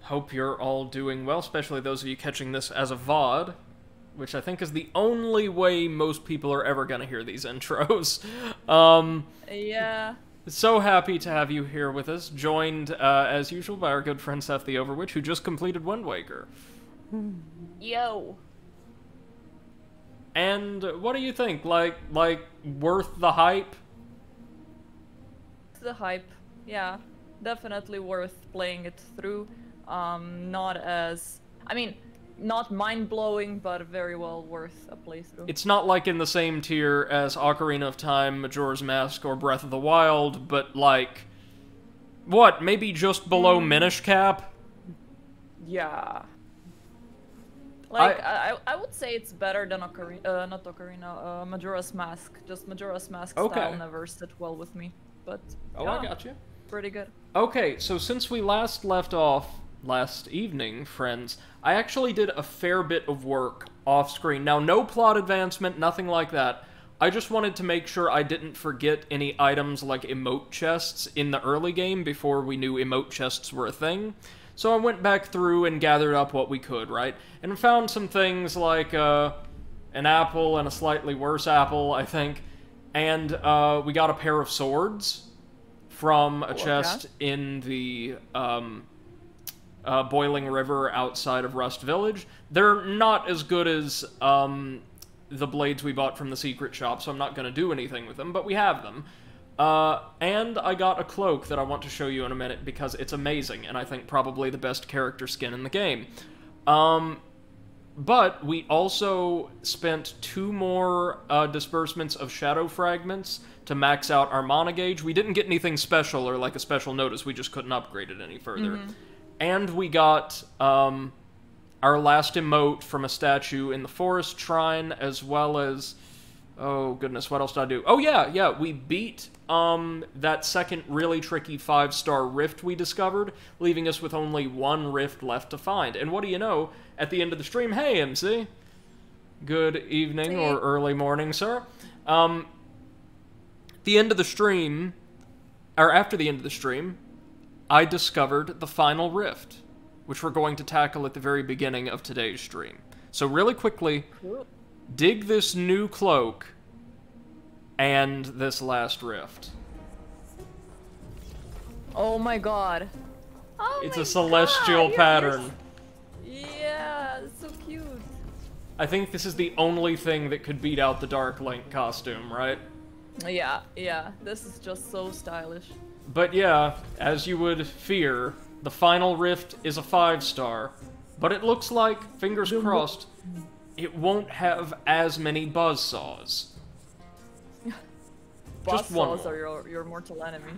Hope you're all doing well, especially those of you catching this as a VOD, which I think is the only way most people are ever gonna hear these intros. Yeah. So happy to have you here with us, joined, as usual, by our good friend Seth the Overwitch, who just completed Wind Waker. Yo. And what do you think? Like, worth the hype? The hype, yeah. Definitely worth playing it through. Not as... I mean, not mind-blowing, but very well worth a playthrough. It's not like in the same tier as Ocarina of Time, Majora's Mask, or Breath of the Wild, but like... What, maybe just below Minish Cap? Yeah. Like, I would say it's better than Majora's Mask. Just Majora's Mask style never sit well with me, but... Oh, yeah, I got you. Pretty good. Okay, so since we last left off last evening, friends, I actually did a fair bit of work off-screen. Now, no plot advancement, nothing like that. I just wanted to make sure I didn't forget any items like emote chests in the early game before we knew emote chests were a thing. So I went back through and gathered up what we could, right? And found some things like an apple and a slightly worse apple, I think. And we got a pair of swords from a chest in the Boiling River outside of Rust Village. They're not as good as the blades we bought from the secret shop, so I'm not going to do anything with them, but we have them. And I got a cloak that I want to show you in a minute because it's amazing, and I think probably the best character skin in the game. But we also spent 2 more disbursements of shadow fragments to max out our mana gauge. We didn't get anything special or like a special notice, we just couldn't upgrade it any further. And we got our last emote from a statue in the Forest Shrine, as well as... Oh, goodness, what else did I do? Oh, yeah, we beat that second really tricky 5-star rift we discovered, leaving us with only 1 rift left to find. And what do you know, at the end of the stream, hey, MC. Good evening or early morning, sir. The end of the stream, or after the end of the stream, I discovered the final rift, which we're going to tackle at the very beginning of today's stream. So really quickly... dig this new cloak and this last rift. Oh my god. Oh it's a celestial pattern. Yeah, it's so cute. I think this is the only thing that could beat out the Dark Link costume, right? Yeah, this is just so stylish. But yeah, as you would fear, the final rift is a 5-star, but it looks like, fingers crossed, it won't have as many buzzsaws. Buzzsaws are your mortal enemy.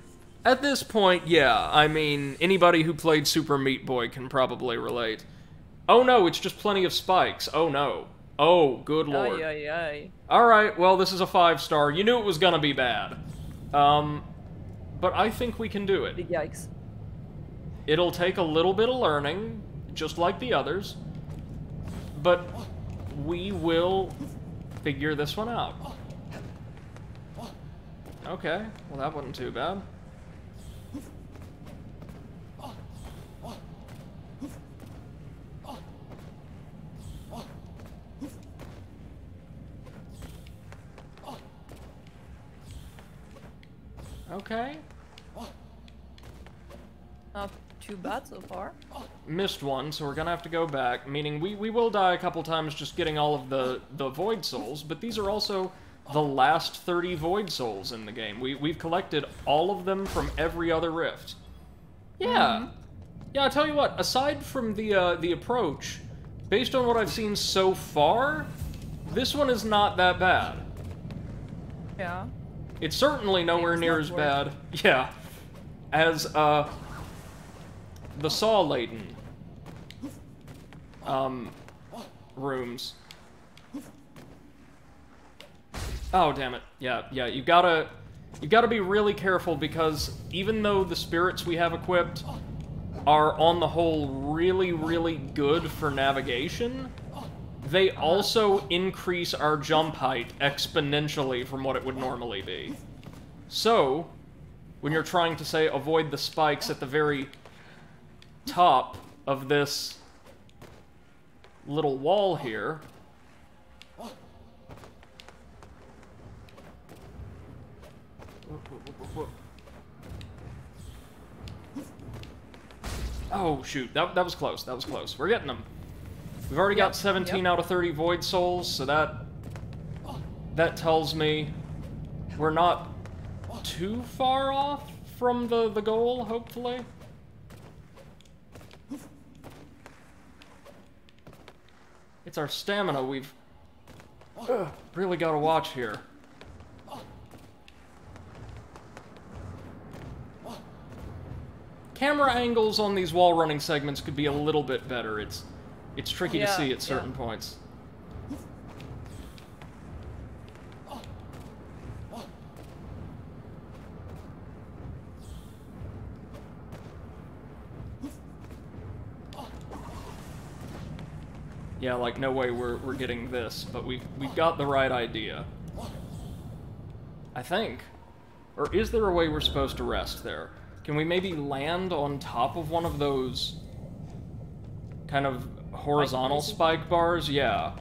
At this point, yeah. I mean, anybody who played Super Meat Boy can probably relate. Oh no, it's just plenty of spikes. Oh no. Oh, good lord. Alright, well, this is a 5-star. You knew it was gonna be bad. But I think we can do it. Big yikes. It'll take a little bit of learning, just like the others. But... we will figure this one out. Okay, well that wasn't too bad. Okay. Not too bad so far. Missed one, so we're gonna have to go back, meaning we will die a couple times just getting all of the Void Souls, but these are also the last 30 Void Souls in the game. We've collected all of them from every other rift. Yeah. Yeah, I'll tell you what, aside from the approach, based on what I've seen so far, this one is not that bad. Yeah. It's certainly nowhere near as bad, yeah, as, the Saw-laden rooms. Oh, damn it. Yeah, you gotta be really careful because even though the spirits we have equipped are on the whole really, really good for navigation, they also increase our jump height exponentially from what it would normally be. So, when you're trying to, say, avoid the spikes at the very top of this little wall here. Oh, shoot. That was close. That was close. We're getting them. We've already got 17 out of 30 Void Souls, so that tells me we're not too far off from the goal, hopefully. It's our stamina we've really got to watch here. Camera angles on these wall running segments could be a little bit better. It's tricky to see at certain points. Yeah, like, no way we're getting this, but we've got the right idea. I think. Or is there a way we're supposed to rest there? Can we maybe land on top of one of those kind of horizontal spike bars? Yeah.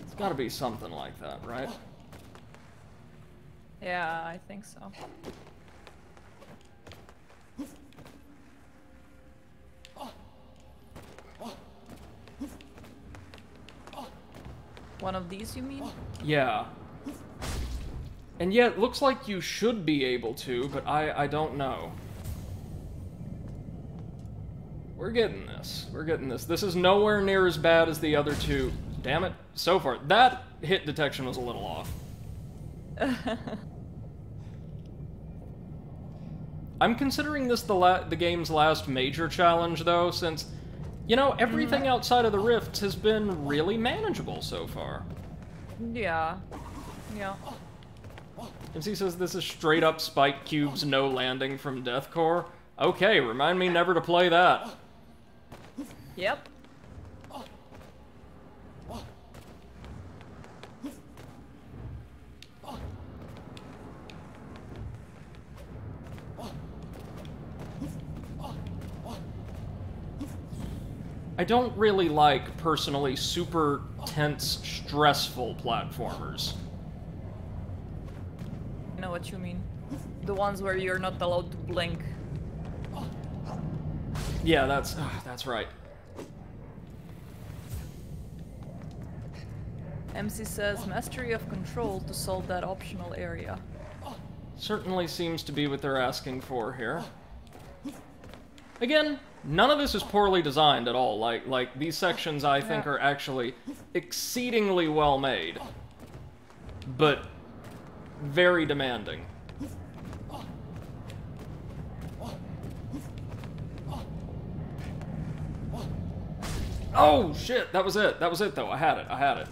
It's gotta be something like that, right? Yeah, I think so. One of these, you mean? Yeah. And yeah, it looks like you should be able to, but I don't know. We're getting this. We're getting this. This is nowhere near as bad as the other two. Damn it. So far. That hit detection was a little off. I'm considering this the game's last major challenge, though, since, you know, everything outside of the rifts has been really manageable so far. Yeah. Yeah. MC says this is straight up Spike Cube's no landing from Deathcore. Okay, remind me never to play that. Yep. I don't really like, personally, super tense, stressful platformers. I know what you mean. The ones where you're not allowed to blink. Yeah, that's right. MC says mastery of control to solve that optional area. Certainly seems to be what they're asking for here. Again, none of this is poorly designed at all. Like these sections, I think, are actually exceedingly well made, but very demanding. Oh shit! That was it. That was it, though. I had it. I had it.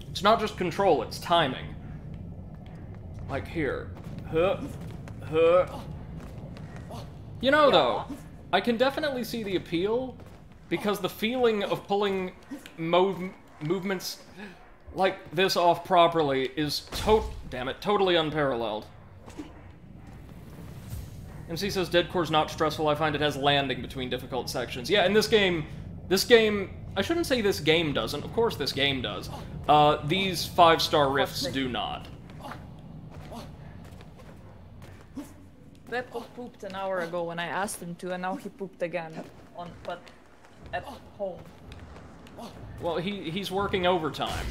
It's not just control; it's timing. Like here, huh, huh. You know, though, I can definitely see the appeal, because the feeling of pulling movements like this off properly is totally unparalleled. MC says Deadcore's not stressful. I find it has landing between difficult sections. Yeah, in this game, I shouldn't say this game doesn't. Of course this game does. These 5-star rifts do not. Beppo pooped an hour ago when I asked him to, and now he pooped again. But at home. Well, he's working overtime.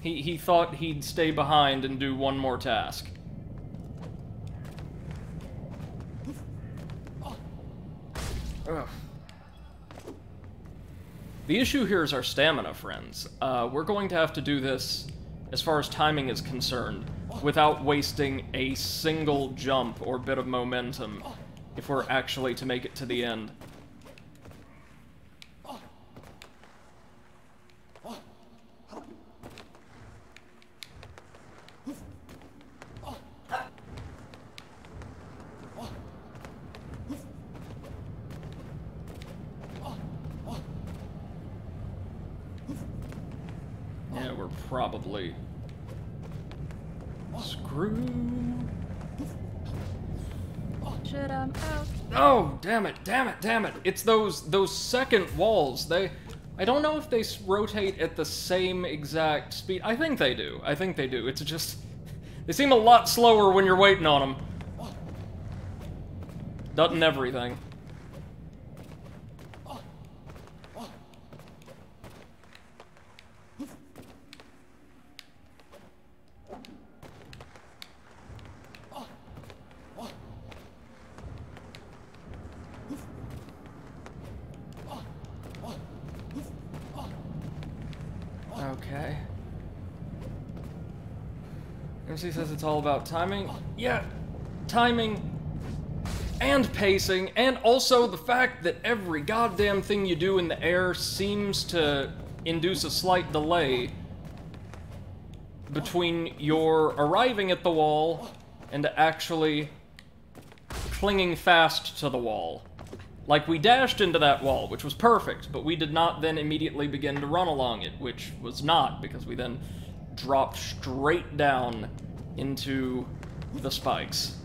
He thought he'd stay behind and do one more task. Ugh. The issue here is our stamina, friends. We're going to have to do this, as far as timing is concerned, without wasting a single jump or bit of momentum if we're actually to make it to the end. we're probably screwed. Shit, I'm out. Oh, damn it, damn it, damn it. It's those second walls. I don't know if they rotate at the same exact speed. I think they do. I think they do. It's just... They seem a lot slower when you're waiting on them. Doesn't everything. Okay. MC says it's all about timing. Yeah, timing and pacing, and also the fact that every goddamn thing you do in the air seems to induce a slight delay between your arriving at the wall and actually clinging fast to the wall. Like, we dashed into that wall, which was perfect, but we did not then immediately begin to run along it, which was not, because we then dropped straight down into the spikes.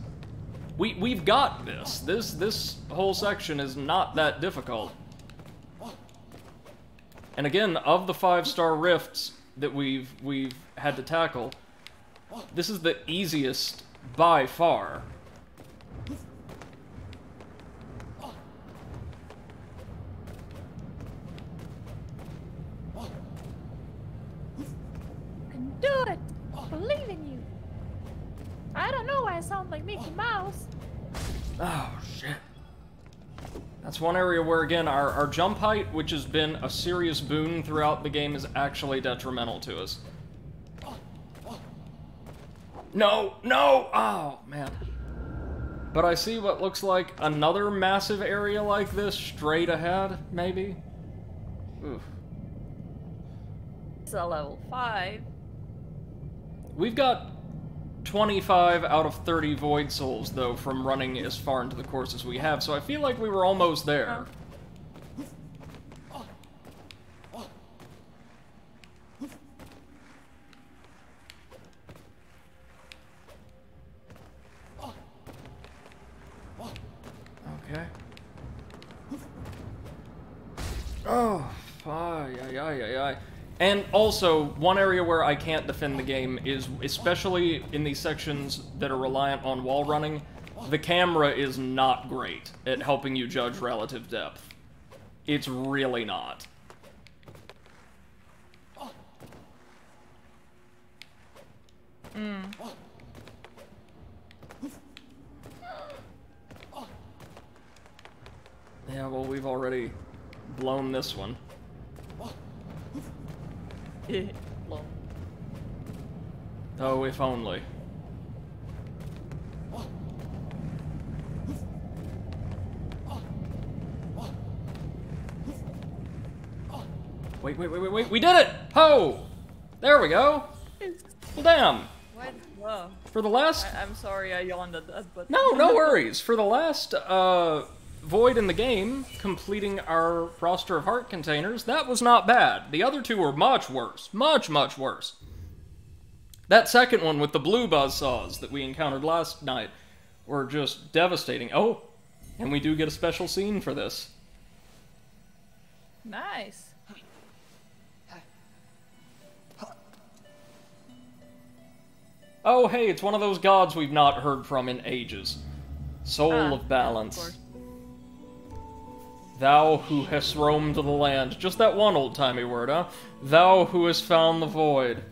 We've got this. This whole section is not that difficult. And again, of the 5-star rifts that we've had to tackle, this is the easiest by far. Do it! Believe in you! I don't know why I sound like Mickey Mouse. Oh, shit. That's one area where, again, our jump height, which has been a serious boon throughout the game, is actually detrimental to us. No! No! Oh, man. But I see what looks like another massive area like this straight ahead, maybe? Oof. It's a level 5. We've got 25 out of 30 Void Souls, though, from running as far into the course as we have, so I feel like we were almost there. Okay. Oh, ay. And also, one area where I can't defend the game is, especially in these sections that are reliant on wall running, the camera is not great at helping you judge relative depth. It's really not. Yeah, well, we've already blown this one. Oh, if only. Wait, we did it! Ho! There we go! Well, damn! What? Whoa. For the last... I'm sorry I yawned at that, but... No worries! For the last, void in the game, completing our roster of heart containers, that was not bad. The other two were much worse. Much worse. That second one with the blue buzzsaws that we encountered last night were just devastating. Oh, and we do get a special scene for this. Nice. Oh, hey, it's one of those gods we've not heard from in ages. Soul of Balance. Of course. Thou who hast roamed the land. Just that one old-timey word, huh? Thou who hast found the void.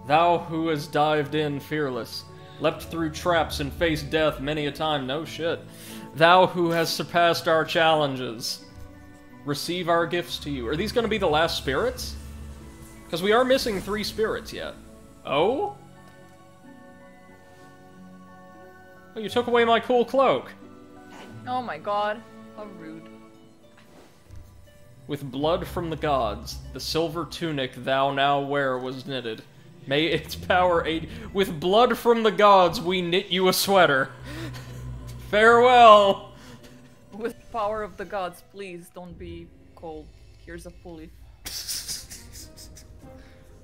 Thou who has dived in fearless, leapt through traps and faced death many a time, no shit. Thou who has surpassed our challenges. Receive our gifts to you. Are these going to be the last spirits? Because we are missing 3 spirits yet. Oh? Oh, you took away my cool cloak. Oh my god. How rude. With blood from the gods, the silver tunic thou now wear was knitted. May its power aid... With blood from the gods, we knit you a sweater. Farewell! With power of the gods, please don't be cold. Here's a pulley.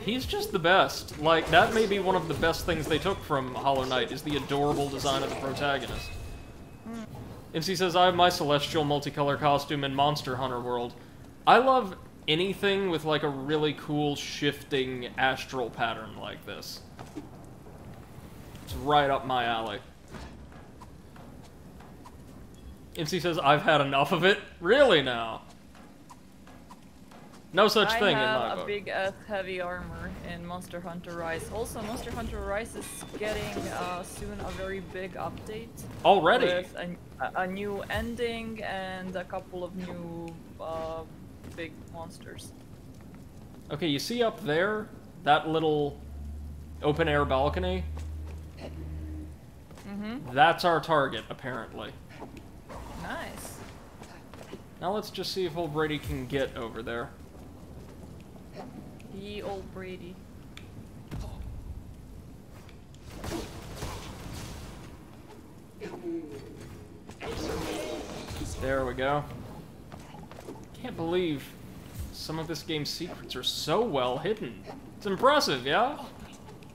He's just the best. Like, that may be one of the best things they took from Hollow Knight, is the adorable design of the protagonist. MC says, I have my celestial multicolor costume in Monster Hunter World. I love anything with, like, a really cool shifting astral pattern like this. It's right up my alley. MC says, I've had enough of it. Really now? No such thing in my book. I have a big-ass heavy armor in Monster Hunter Rise. Also, Monster Hunter Rise is getting soon a very big update. Already? With a new ending and a couple of new big monsters. Okay, you see up there? That little open-air balcony? Mm-hmm. That's our target, apparently. Nice. Now let's just see if old Brady can get over there. Ye old Brady. There we go. Can't believe some of this game's secrets are so well hidden. It's impressive, yeah?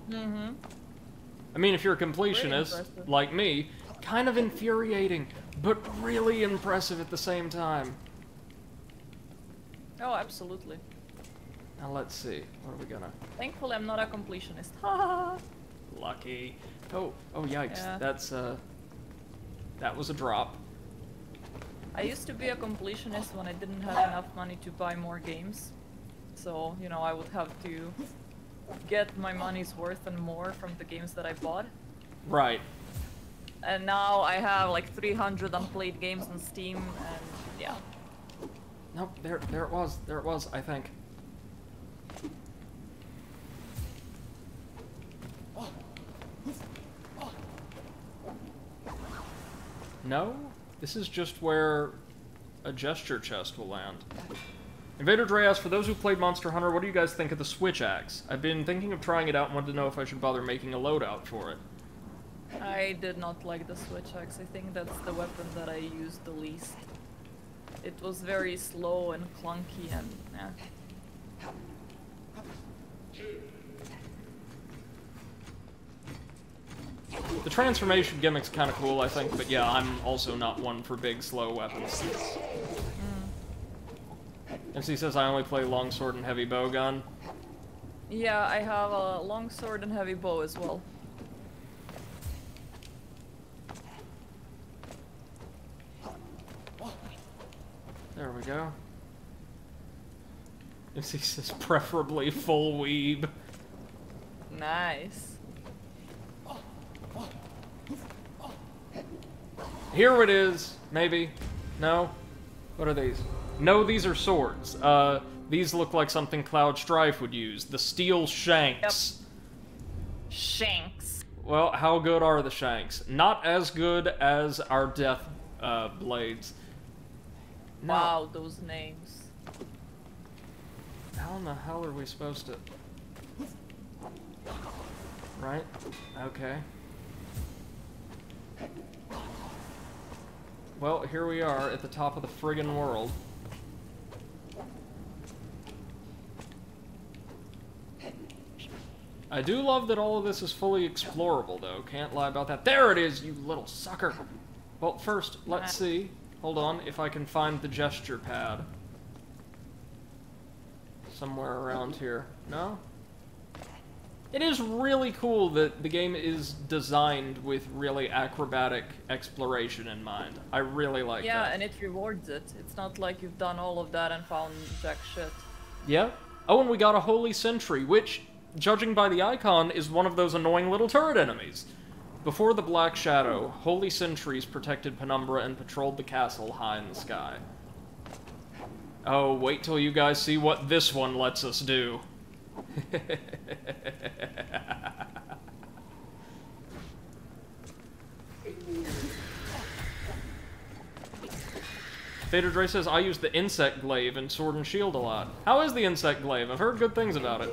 Mm-hmm. I mean, if you're a completionist, like me, kind of infuriating, but really impressive at the same time. Oh, absolutely. Now let's see. What are we gonna... Thankfully, I'm not a completionist. Ha! Lucky. Oh yikes. Yeah. That's, that was a drop. I used to be a completionist when I didn't have enough money to buy more games. So, you know, I would have to get my money's worth and more from the games that I bought. Right. And now I have like 300 unplayed games on Steam, and yeah. Nope, there it was, I think. No? This is just where a gesture chest will land. Invader Dre asks, for those who played Monster Hunter, what do you guys think of the Switch Axe? I've been thinking of trying it out and wanted to know if I should bother making a loadout for it. I did not like the Switch Axe. I think that's the weapon that I used the least. It was very slow and clunky and yeah. The transformation gimmick's kind of cool, I think, but yeah, I'm also not one for big, slow weapons. MC says I only play longsword and heavy bowgun. Yeah, I have a longsword and heavy bow as well. There we go. MC says preferably full weeb. Nice. Here it is, maybe. No? What are these? No, these are swords. These look like something Cloud Strife would use. The steel shanks. Yep. Shanks. Well, how good are the shanks? Not as good as our death blades. No. Wow, those names. How in the hell are we supposed to... Right? Okay. Well, here we are at the top of the friggin' world. I do love that all of this is fully explorable, though. Can't lie about that. There it is, you little sucker! Well, first, let's see. Hold on, if I can find the gesture pad. Somewhere around here. No? It is really cool that the game is designed with really acrobatic exploration in mind. I really like that. Yeah, and it rewards it. It's not like you've done all of that and found jack shit. Yeah. Oh, and we got a Holy Sentry, which, judging by the icon, is one of those annoying little turret enemies. Before the Black Shadow, Holy Sentries protected Penumbra and patrolled the castle high in the sky. Oh, wait till you guys see what this one lets us do. Vader Dre says, I use the Insect Glaive in Sword and Shield a lot. How is the Insect Glaive? I've heard good things about it.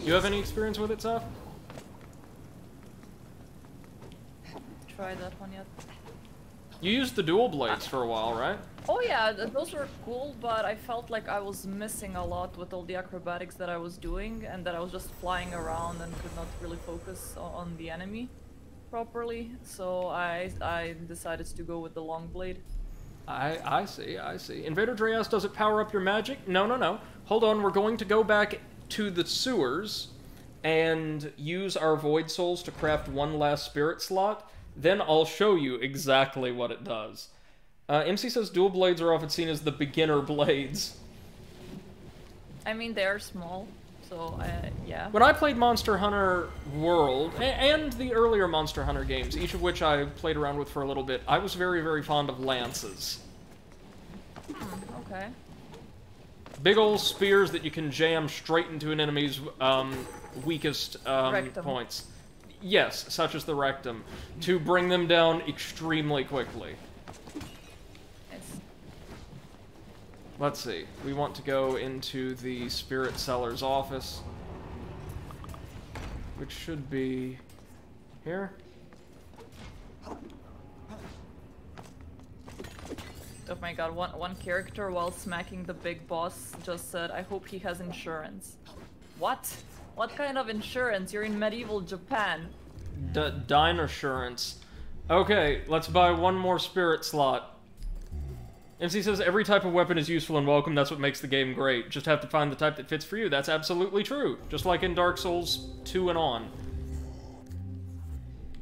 You have any experience with it, Seth? Try that one yet. You used the dual blades for a while, right? Oh yeah, those were cool, but I felt like I was missing a lot with all the acrobatics that I was doing, and that I was just flying around and could not really focus on the enemy properly. So I decided to go with the long blade. I see. Invader Dreas, does it power up your magic? No. Hold on, we're going to go back to the sewers and use our Void Souls to craft one last spirit slot. Then I'll show you exactly what it does. MC says dual blades are often seen as the beginner blades. I mean, they are small, so yeah. When I played Monster Hunter World, and the earlier Monster Hunter games, each of which I played around with for a little bit, I was very, very fond of lances. Okay. Big old spears that you can jam straight into an enemy's weakest points. Yes, such as the rectum, to bring them down extremely quickly. Let's see. We want to go into the Spirit Seller's office, which should be here. Oh my god, one character while smacking the big boss just said, I hope he has insurance. What? What kind of insurance? You're in medieval Japan. Dinosurance. Okay, let's buy one more spirit slot. MC says every type of weapon is useful and welcome, that's what makes the game great. Just have to find the type that fits for you. That's absolutely true. Just like in Dark Souls 2 and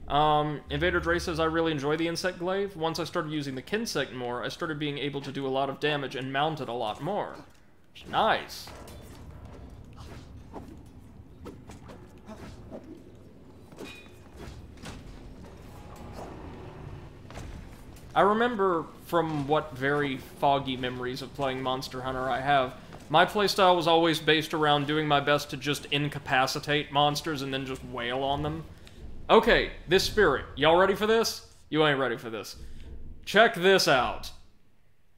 on. Invader Dre says, I really enjoy the Insect Glaive. Once I started using the Kinsect more, I started being able to do a lot of damage and mount it a lot more. Nice. I remember from what very foggy memories of playing Monster Hunter I have, my playstyle was always based around doing my best to just incapacitate monsters and then just wail on them. Okay, this spirit. Y'all ready for this? You ain't ready for this. Check this out.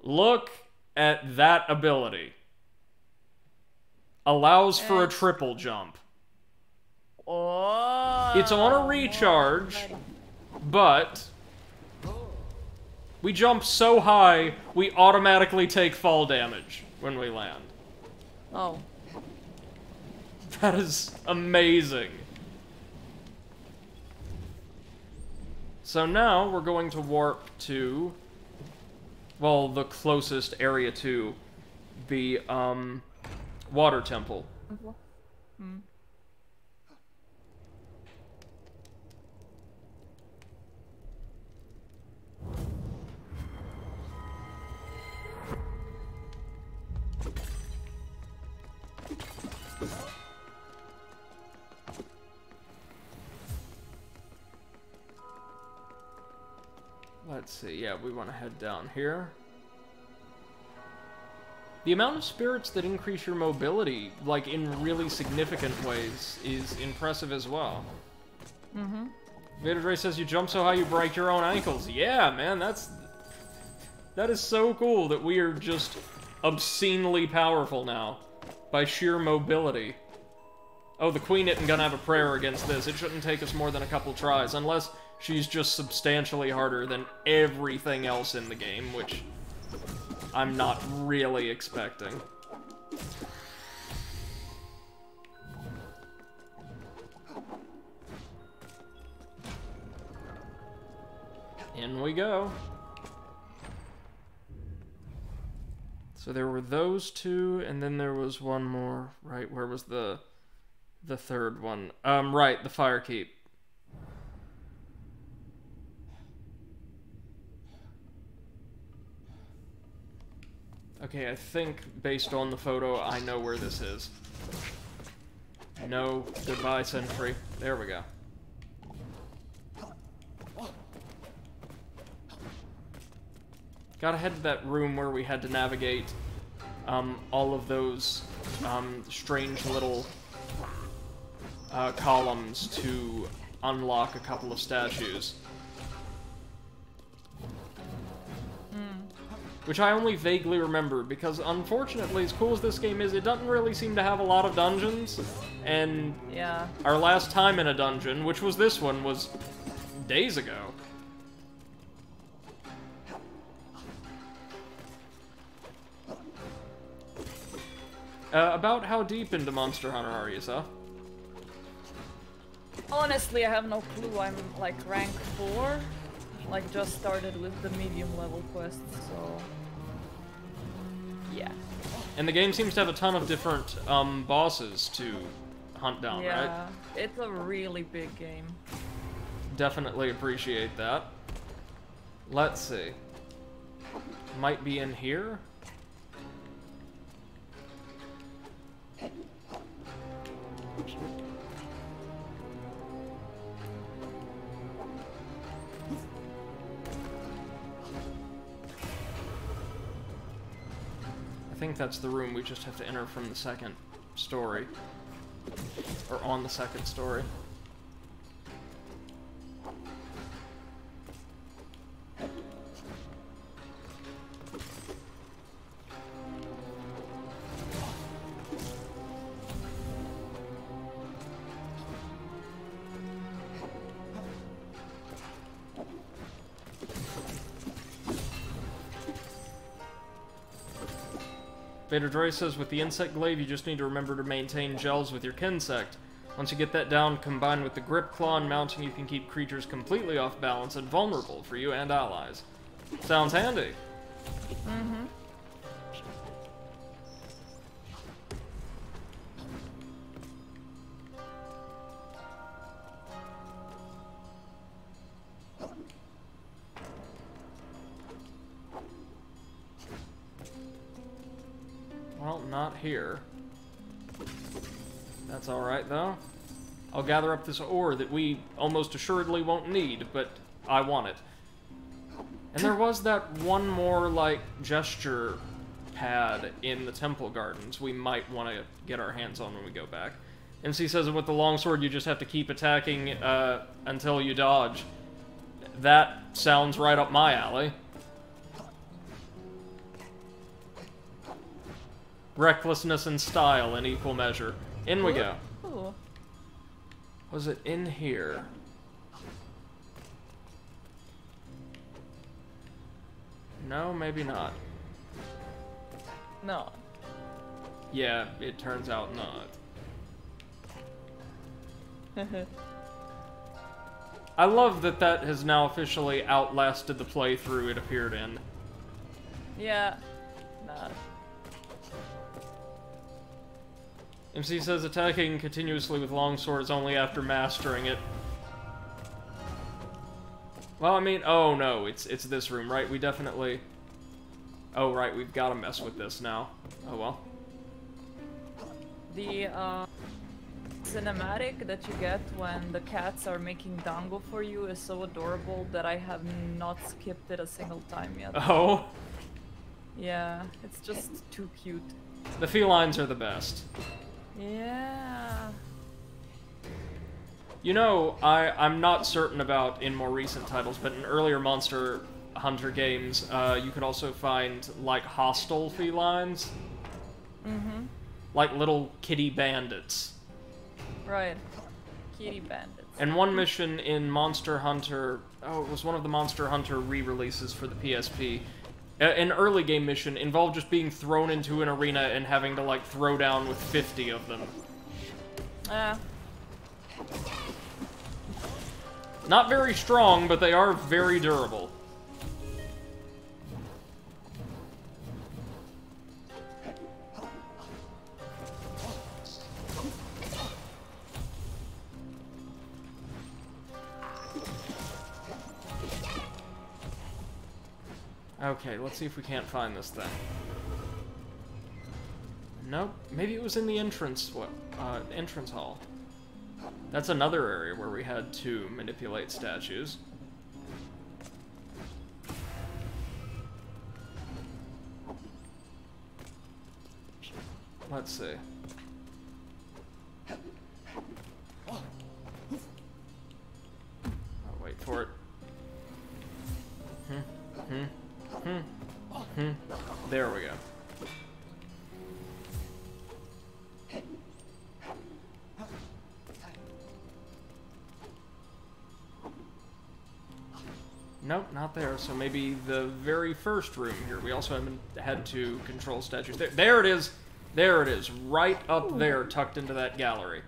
Look at that ability. Allows for a triple jump. Oh. It's on a recharge, but we jump so high, we automatically take fall damage when we land. Oh. That is amazing. So now we're going to warp to, well, the closest area to the, water temple. Hmm. Let's see, yeah, we want to head down here. The amount of spirits that increase your mobility, like, in really significant ways, is impressive as well. Mm-hmm. Vader Dre says you jump so high you break your own ankles. Yeah, man, that is so cool that we are just obscenely powerful now by sheer mobility. Oh, the Queen isn't gonna have a prayer against this. It shouldn't take us more than a couple tries, unless she's just substantially harder than everything else in the game, which I'm not really expecting. In we go. So there were those two, and then there was one more, right? Where was the third one? Right, the Fire Keep. Okay, I think, based on the photo, I know where this is. No, goodbye, Sentry. There we go. Gotta head to that room where we had to navigate all of those strange little columns to unlock a couple of statues. Which I only vaguely remember, because unfortunately, as cool as this game is, it doesn't really seem to have a lot of dungeons, and yeah, our last time in a dungeon, which was this one, was days ago. About how deep into Monster Hunter are you, Seth? Honestly, I have no clue. I'm like rank 4. Like just started with the medium level quests, so yeah. And the game seems to have a ton of different bosses to hunt down, right? Yeah, it's a really big game. Definitely appreciate that. Let's see. Might be in here? I think that's the room we just have to enter from the second story. Or on the second story. Vader Droid says, with the insect glaive, you just need to remember to maintain gels with your kinsect. Once you get that down, combined with the grip claw and mounting, you can keep creatures completely off balance and vulnerable for you and allies. Sounds handy. Mm-hmm. Well, not here. That's alright, though. I'll gather up this ore that we almost assuredly won't need, but I want it. And there was that one more, like, gesture pad in the Temple Gardens we might want to get our hands on when we go back. MC says that with the longsword you just have to keep attacking until you dodge. That sounds right up my alley. Recklessness and style in equal measure. In we go. Ooh. Was it in here? No, maybe not. No. Yeah, it turns out not. I love that that has now officially outlasted the playthrough it appeared in. Yeah. Nah. MC says attacking continuously with longswords only after mastering it. Well, I mean, oh no, it's this room, right? We definitely... Oh, right, we've got to mess with this now. Oh well. The cinematic that you get when the cats are making dango for you is so adorable that I have not skipped it a single time yet. Oh? Yeah, it's just too cute. The felines are the best. Yeah. You know, I'm not certain about in more recent titles, but in earlier Monster Hunter games, you could also find, like, hostile felines. Mm-hmm. Like little kitty bandits. Right. Kitty bandits. And one mission in Monster Hunter... Oh, it was one of the Monster Hunter re-releases for the PSP. An early game mission involved just being thrown into an arena and having to, like, throw down with 50 of them. Not very strong, but they are very durable. Okay, let's see if we can't find this thing. Nope. Maybe it was in the entrance hall. That's another area where we had to manipulate statues. Let's see. I'll wait for it. There we go. Nope, not there. So maybe the very first room here. We also haven't had to control statues. There it is! There it is, right up there, tucked into that gallery.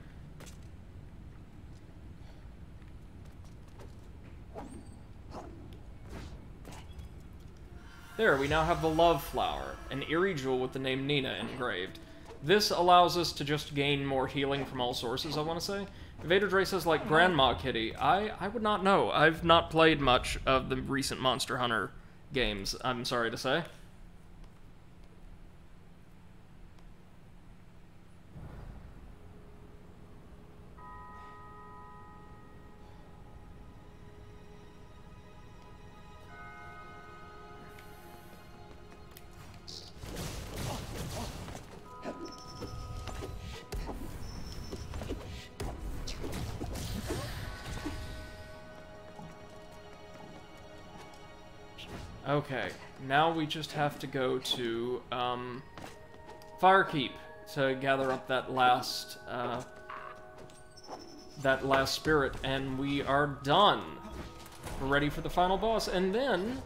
There, we now have the Love Flower, an eerie jewel with the name Nina engraved. This allows us to just gain more healing from all sources, I want to say. Vader Dre says, like, Grandma Kitty. I would not know. I've not played much of the recent Monster Hunter games, I'm sorry to say. Okay, now we just have to go to, Firekeep to gather up that last spirit, and we are done. We're ready for the final boss, and then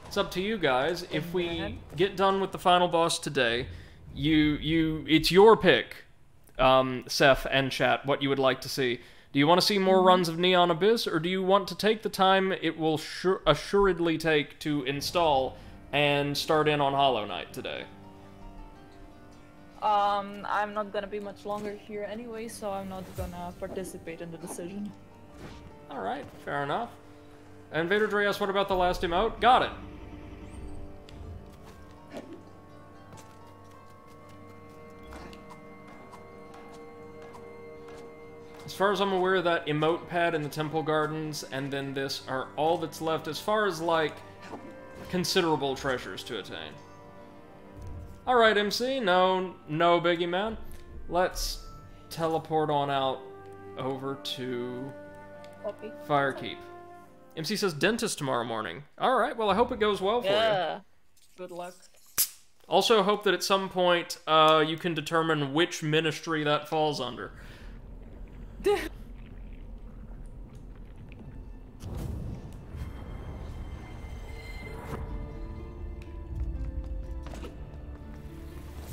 it's up to you guys. If we get done with the final boss today, it's your pick, Seth and chat, what you would like to see. Do you want to see more runs of Neon Abyss, or do you want to take the time it will assuredly take to install and start in on Hollow Knight today? I'm not gonna be much longer here anyway, so I'm not gonna participate in the decision. Alright, fair enough. And Vader Dre asks, what about the last emote? Got it! As far as I'm aware, that emote pad in the Temple Gardens and then this are all that's left as far as, like, considerable treasures to attain. Alright, MC, no biggie, man. Let's teleport on out over to Firekeep. MC says dentist tomorrow morning. Alright, well, I hope it goes well for you. Yeah, good luck. Also hope that at some point you can determine which ministry that falls under.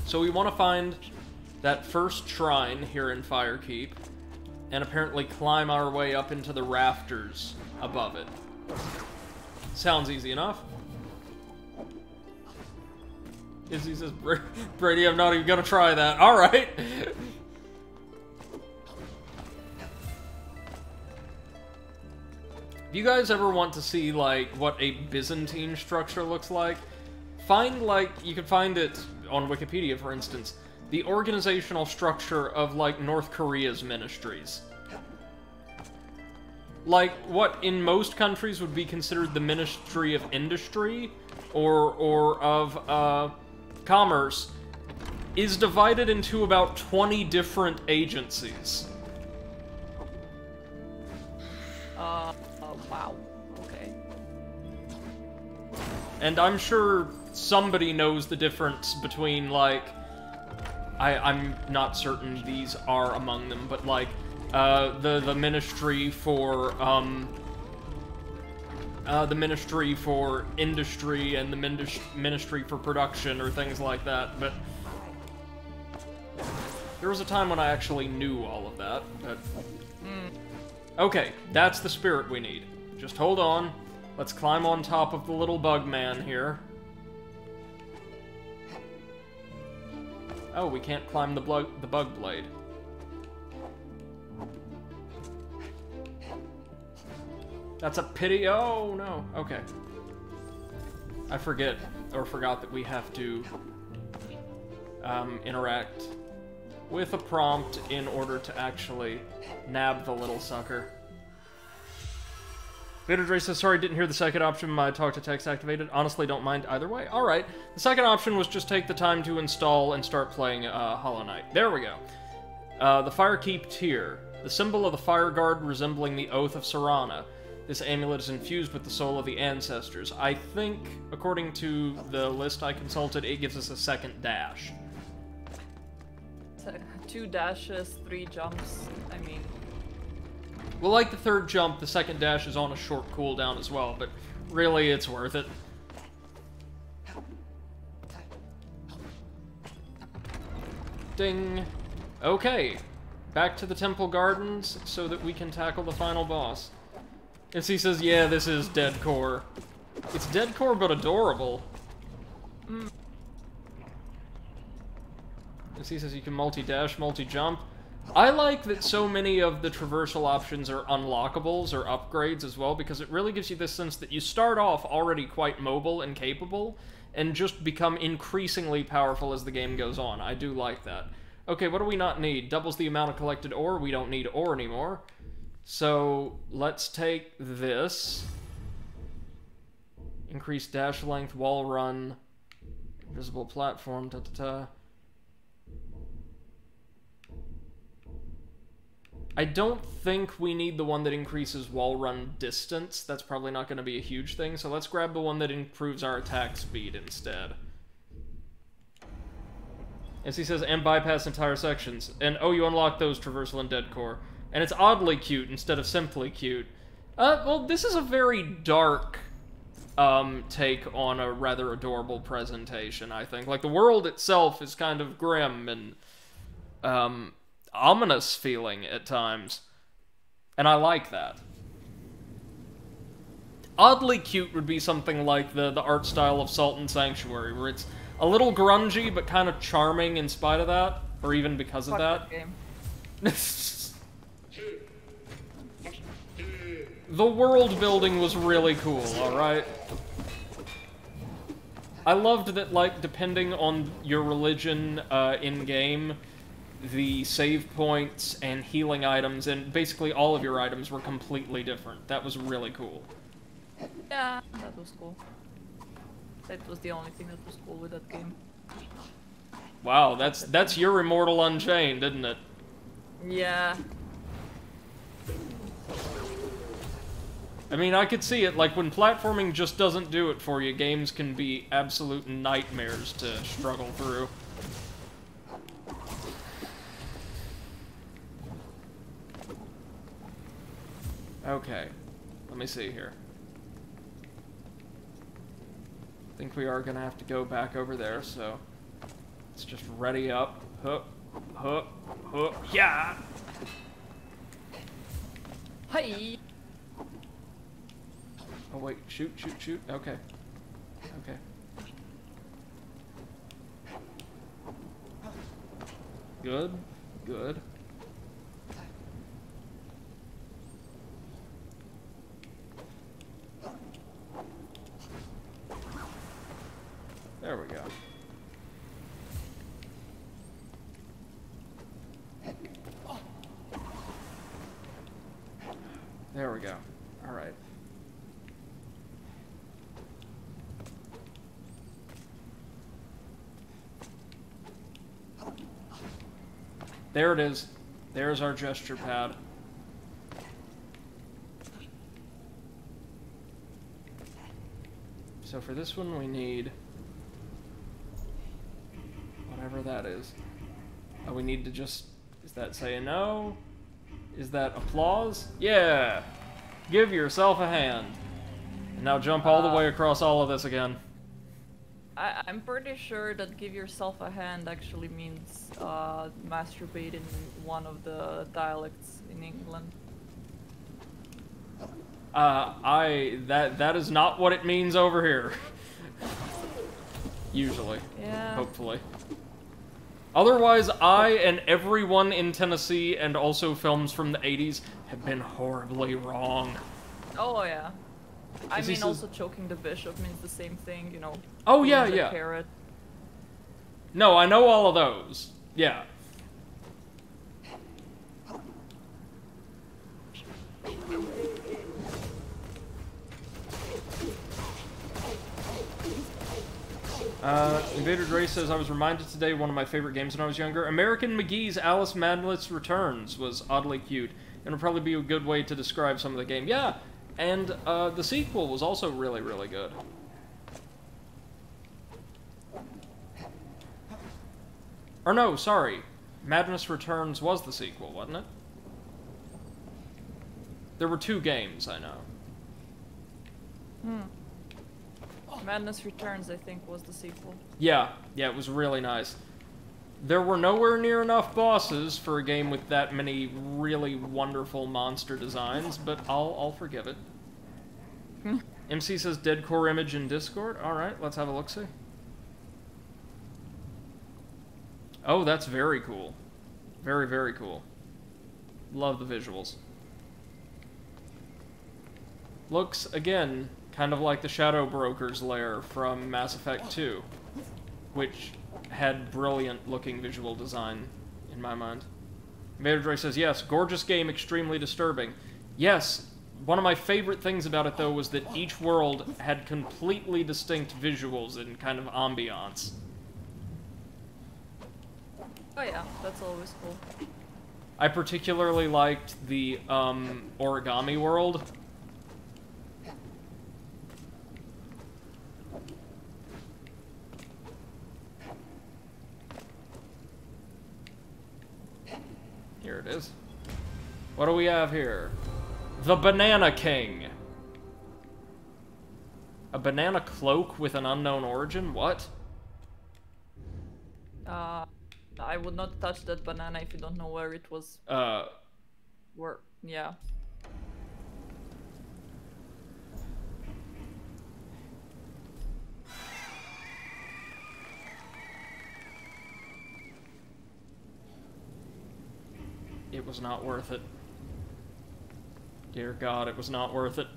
So we want to find that first shrine here in Firekeep, and apparently climb our way up into the rafters above it. Sounds easy enough. Izzy says, Brady, I'm not even gonna try that. Alright! If you guys ever want to see, like, what a Byzantine structure looks like, you can find it on Wikipedia, for instance, the organizational structure of, like, North Korea's ministries. Like, what in most countries would be considered the Ministry of Industry, or of, Commerce, is divided into about 20 different agencies. Wow. Okay. And I'm sure somebody knows the difference between, like, I'm not certain these are among them, but, like, the Ministry for, the Ministry for Industry and the Ministry for Production, or things like that, but there was a time when I actually knew all of that, but... Okay, that's the spirit we need. Just hold on. Let's climb on top of the little bug man here. Oh, we can't climb the bug blade. That's a pity. Oh, no. Okay. I forgot that we have to interact with a prompt in order to actually nab the little sucker. Vader Dre says, sorry, didn't hear the second option. My talk-to-text activated. Honestly, don't mind either way. Alright. The second option was just take the time to install and start playing Hollow Knight. There we go. The Firekeep Tear. The symbol of the Fire Guard resembling the Oath of Sarana. This amulet is infused with the soul of the ancestors. I think, according to the list I consulted, it gives us a second dash. 2 dashes, 3 jumps, I mean... Well, like the third jump, the second dash is on a short cooldown as well, but really, it's worth it. Ding. Okay. Back to the Temple Gardens so that we can tackle the final boss. And he says, yeah, this is deadcore. It's deadcore but adorable. And he says you can multi-dash, multi-jump. I like that so many of the traversal options are unlockables or upgrades as well, because it really gives you this sense that you start off already quite mobile and capable, and just become increasingly powerful as the game goes on. I do like that. Okay, what do we not need? Doubles the amount of collected ore. We don't need ore anymore. So, let's take this. Increase dash length, wall run, invisible platform, ta-ta-ta. I don't think we need the one that increases wall run distance. That's probably not going to be a huge thing, so let's grab the one that improves our attack speed instead. As he says, and bypass entire sections. And, oh, you unlock those traversal and deadcore. And it's oddly cute instead of simply cute. Well, this is a very dark take on a rather adorable presentation, I think. Like, the world itself is kind of grim and ominous feeling at times. And I like that. Oddly cute would be something like the art style of Salt and Sanctuary, where it's a little grungy, but kind of charming in spite of that, or even because of that. The world building was really cool, alright? I loved that, like, depending on your religion in-game, the save points and healing items, and basically all of your items were completely different. That was really cool. Yeah, that was cool. That was the only thing that was cool with that game. Wow, that's your Immortal Unchained, isn't it? Yeah. I mean, I could see it. Like, when platforming just doesn't do it for you, games can be absolute nightmares to struggle through. Okay, let me see here. I think we are gonna have to go back over there, so let's just ready up. Hup, hup, hup, yeah! Hi. Oh wait, shoot, shoot, shoot. Okay. Okay. Good, good. There we go. There we go. All right. There it is. There's our gesture pad. So for this one we need whatever that is. Oh, we need to just... Is that saying no? Is that applause? Yeah! Give yourself a hand. And now jump all the way across all of this again. I'm pretty sure that give yourself a hand actually means masturbate in one of the dialects in England. That is not what it means over here. Usually. Yeah. Hopefully. Otherwise, I and everyone in Tennessee and also films from the 80s have been horribly wrong. Oh yeah. I mean, also choking the bishop means the same thing, you know. Oh yeah, yeah. Carrot. No, I know all of those. Yeah. Invader Dre says, I was reminded today one of my favorite games when I was younger. American McGee's Alice Madness Returns was oddly cute, and would probably be a good way to describe some of the game. Yeah, and the sequel was also really, really good. Or no, sorry. Madness Returns was the sequel, wasn't it? There were 2 games, I know. Madness Returns, I think, was the sequel. Yeah, yeah, it was really nice. There were nowhere near enough bosses for a game with that many really wonderful monster designs, but I'll forgive it. MC says dead core image in Discord. Alright, let's have a look-see. Oh, that's very cool. Very, very cool. Love the visuals. Looks, again, kind of like the Shadow Broker's lair from Mass Effect 2, which had brilliant-looking visual design, in my mind. Vader Dre says, yes, gorgeous game, extremely disturbing. Yes, one of my favorite things about it, though, was that each world had completely distinct visuals and kind of ambiance. Oh yeah, that's always cool. I particularly liked the, origami world. Here it is. What do we have here? The Banana King. A banana cloak with an unknown origin? What? I would not touch that banana if you don't know where it was. Where? Yeah. It was not worth it. Dear God, it was not worth it.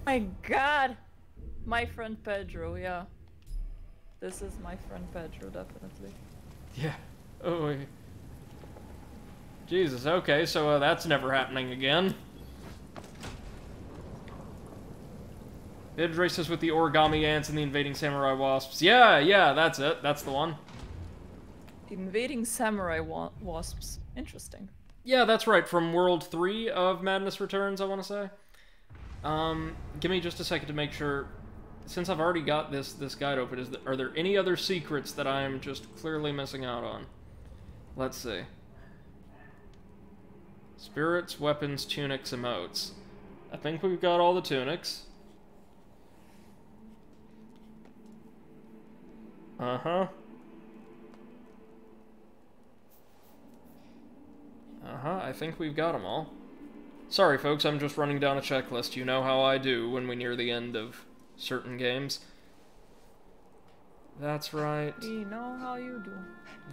My God! My friend Pedro, yeah. This is my friend Pedro, definitely. Yeah. Oh, wait. Jesus, okay, so that's never happening again. It races with the origami ants and the invading samurai wasps. Yeah, that's it. That's the one. Invading samurai wasps. Interesting. Yeah, that's right. From World 3 of Madness Returns, I want to say. Give me just a second to make sure. Since I've already got this guide open, are there any other secrets that I'm just clearly missing out on? Let's see. Spirits, weapons, tunics, emotes. I think we've got all the tunics. Uh-huh. I think we've got them all. Sorry, folks, I'm just running down a checklist. You know how I do when we near the end of certain games. That's right. We know how you do.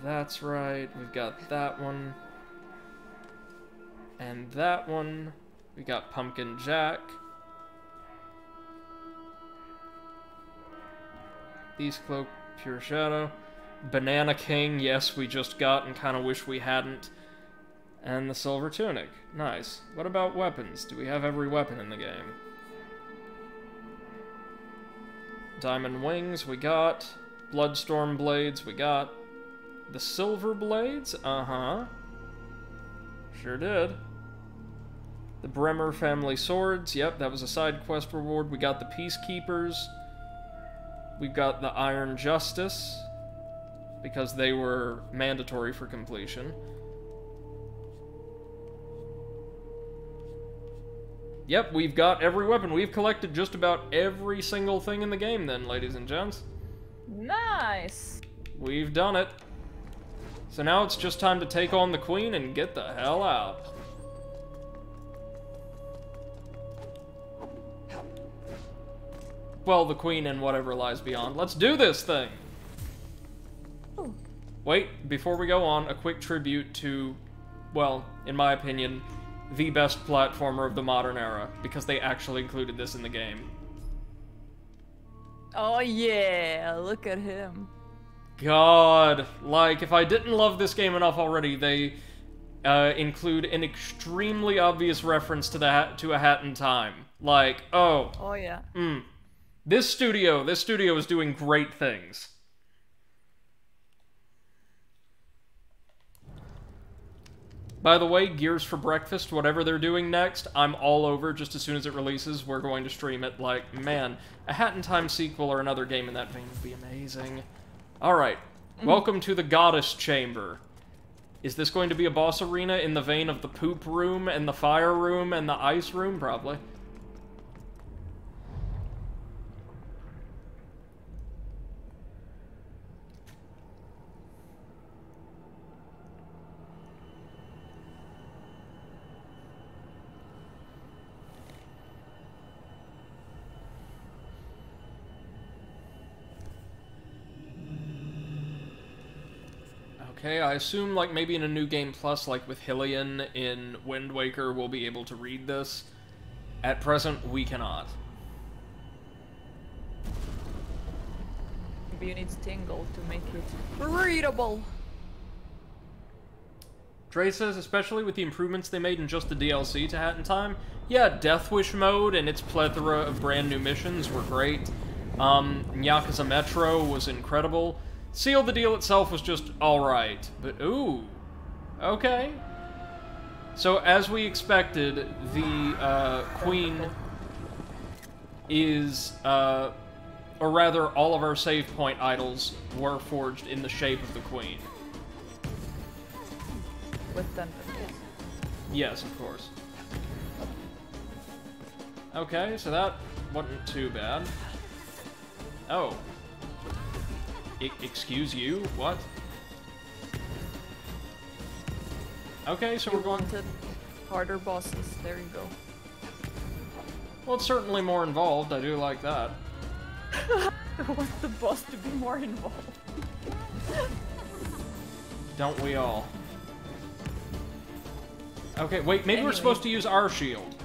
That's right. We've got that one. And that one. We got Pumpkin Jack. Beast Cloak, Pure Shadow. Banana King, yes, we just got and kind of wish we hadn't. And the Silver Tunic. Nice. What about weapons? Do we have every weapon in the game? Diamond Wings, we got. Bloodstorm Blades, we got. The Silver Blades? Uh-huh. Sure did. The Bremer Family Swords, yep, that was a side quest reward. We got the Peacekeepers. We've got the Iron Justice, because they were mandatory for completion. Yep, we've got every weapon. We've collected just about every single thing in the game then, ladies and gents. Nice! We've done it. So now it's just time to take on the Queen and get the hell out. Well, the Queen and whatever lies beyond. Let's do this thing! Ooh. Wait, before we go on, a quick tribute to, well, in my opinion, the best platformer of the modern era, because they actually included this in the game. Oh yeah, look at him. God, like, if I didn't love this game enough already, they include an extremely obvious reference to a Hat in Time. Like, oh. Oh yeah. This studio is doing great things. By the way, Gears for Breakfast, whatever they're doing next, I'm all over just as soon as it releases. We're going to stream it. Like, man, a Hat in Time sequel or another game in that vein would be amazing. Alright, welcome to the Goddess Chamber. Is this going to be a boss arena in the vein of the Poop Room and the Fire Room and the Ice Room? Probably. Okay, I assume, like, maybe in a New Game Plus, like with Hylian in Wind Waker, we'll be able to read this. At present, we cannot. Maybe you need Tingle to make it readable. Dre says, especially with the improvements they made in just the DLC to Hat in Time, yeah, Death Wish mode and its plethora of brand new missions were great. Yakuza Metro was incredible. Seal the Deal itself was just alright, but ooh, okay. So, as we expected, the Queen is, or rather, all of our save point idols were forged in the shape of the Queen. With tentacles. Yes, of course. Okay, so that wasn't too bad. Oh. Excuse you? What? Okay, so we're going to harder bosses. There you go. Well, it's certainly more involved. I do like that. I want the boss to be more involved. Don't we all? Okay, wait, maybe we're supposed to use our shield.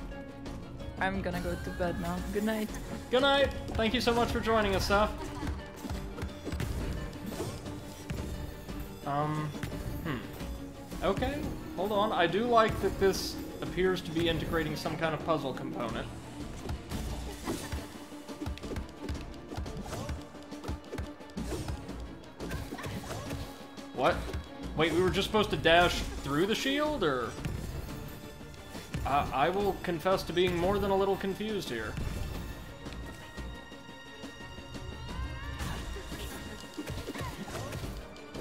I'm gonna go to bed now. Good night. Good night! Thank you so much for joining us, Seth. Okay, hold on. I do like that this appears to be integrating some kind of puzzle component. What? Wait, we were just supposed to dash through the shield, or...? I will confess to being more than a little confused here.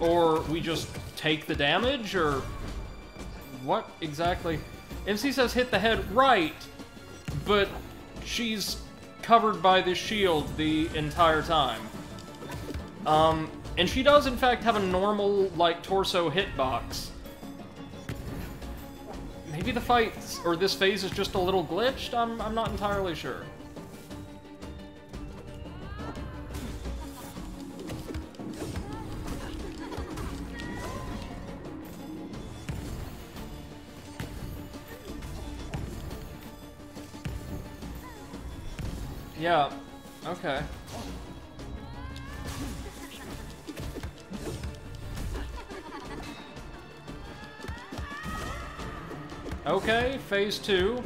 Or we just take the damage, or what exactly? MC says hit the head right, but she's covered by this shield the entire time. And she does in fact have a normal, like, torso hitbox. Maybe the fight, or this phase is just a little glitched? I'm not entirely sure. Yeah, okay. Okay, phase 2.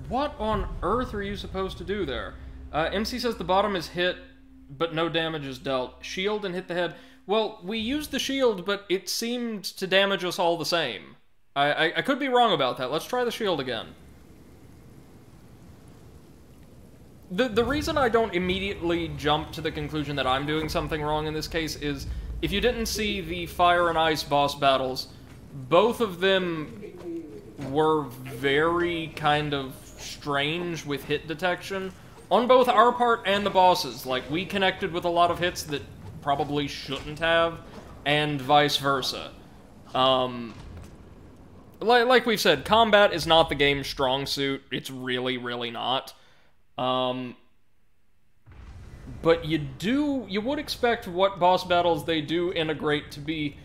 What on earth are you supposed to do there? MC says the bottom is hit, but no damage is dealt. Shield and hit the head. Well, we used the shield, but it seemed to damage us all the same. I could be wrong about that. Let's try the shield again. The reason I don't immediately jump to the conclusion that I'm doing something wrong in this case is, if you didn't see the Fire and Ice boss battles, both of them were very kind of strange with hit detection. On both our part and the bosses. Like, we connected with a lot of hits that probably shouldn't have, and vice versa. Like we've said, combat is not the game's strong suit. It's really, really not. But you would expect what boss battles they do integrate to be,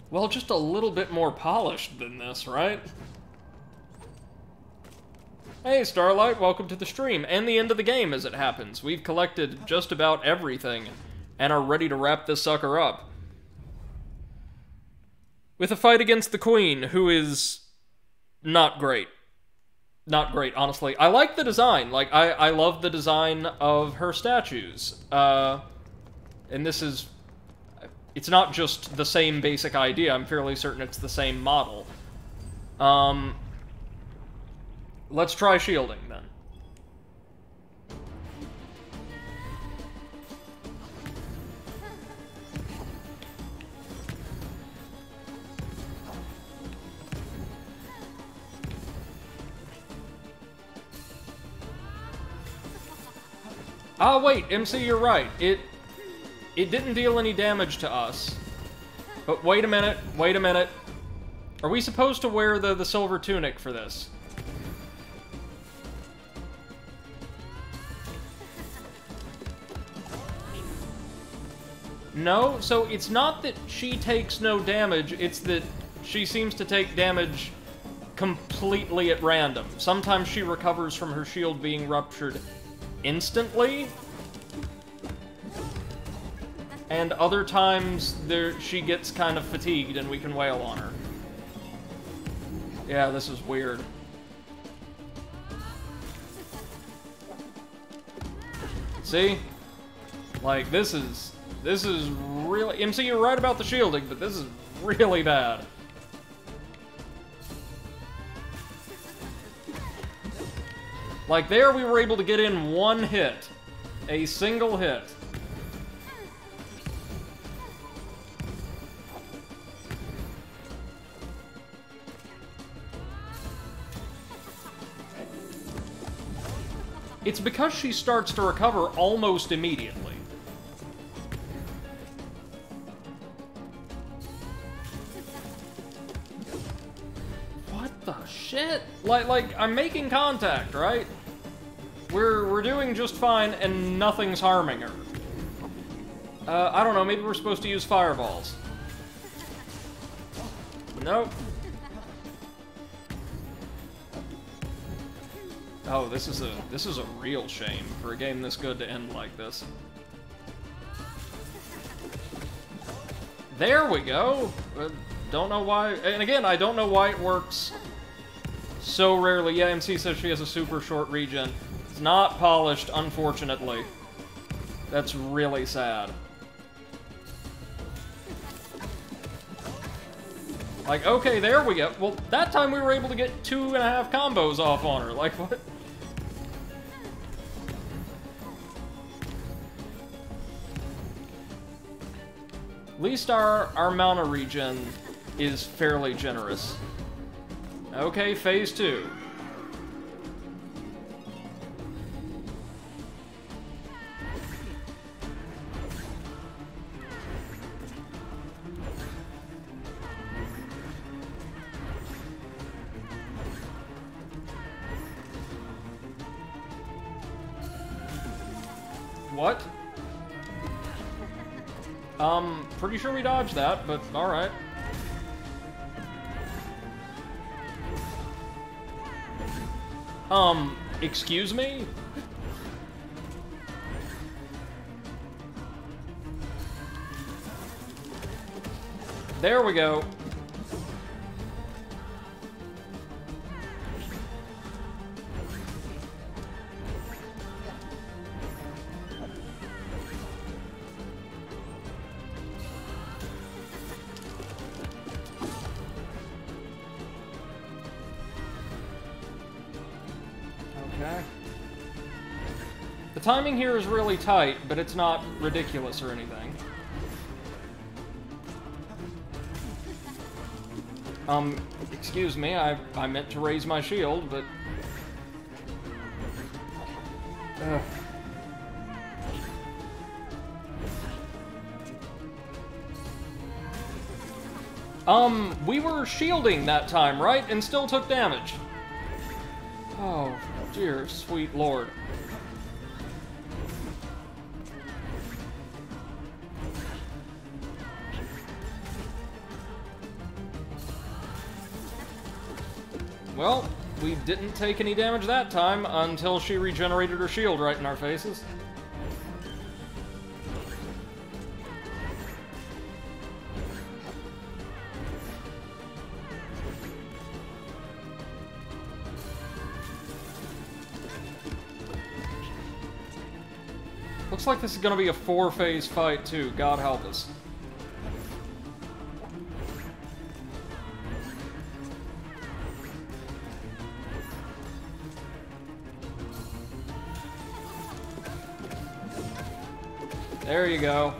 well, just a little bit more polished than this, right? Hey, Starlight, welcome to the stream, and the end of the game as it happens. We've collected just about everything, and are ready to wrap this sucker up. With a fight against the Queen, who is not great. Not great, honestly. I like the design. Like, I love the design of her statues. And this is... It's not just the same basic idea. I'm fairly certain it's the same model. Let's try shielding, then. Ah, wait, MC, you're right. It didn't deal any damage to us. But wait a minute, wait a minute. Are we supposed to wear the silver tunic for this? No, so it's not that she takes no damage, it's that she seems to take damage completely at random. Sometimes she recovers from her shield being ruptured instantly, and other times she gets kind of fatigued and we can wail on her. Yeah, this is weird. See? Like, this is really... MC, you're right about the shielding, but this is really bad. Like, there we were able to get in one hit. A single hit. It's because she starts to recover almost immediately. What the shit? Like, I'm making contact, right? We're doing just fine, and nothing's harming her. I don't know, maybe we're supposed to use fireballs. Nope. Oh, this is a real shame for a game this good to end like this. There we go! Don't know why... And again, I don't know why it works so rarely. Yeah, MC says she has a super short regen. It's not polished, unfortunately. That's really sad. Like, okay, there we go. Well, that time we were able to get 2.5 combos off on her. Like, what? At least our mana regen is fairly generous. Okay, phase 2. What? Pretty sure we dodged that, but alright. Excuse me? There we go. The timing here is really tight, but it's not ridiculous or anything. Excuse me, I meant to raise my shield, but... We were shielding that time, right? And still took damage. Oh, dear sweet lord. Well, we didn't take any damage that time until she regenerated her shield right in our faces. Looks like this is gonna be a 4-phase fight too, God help us. There you go.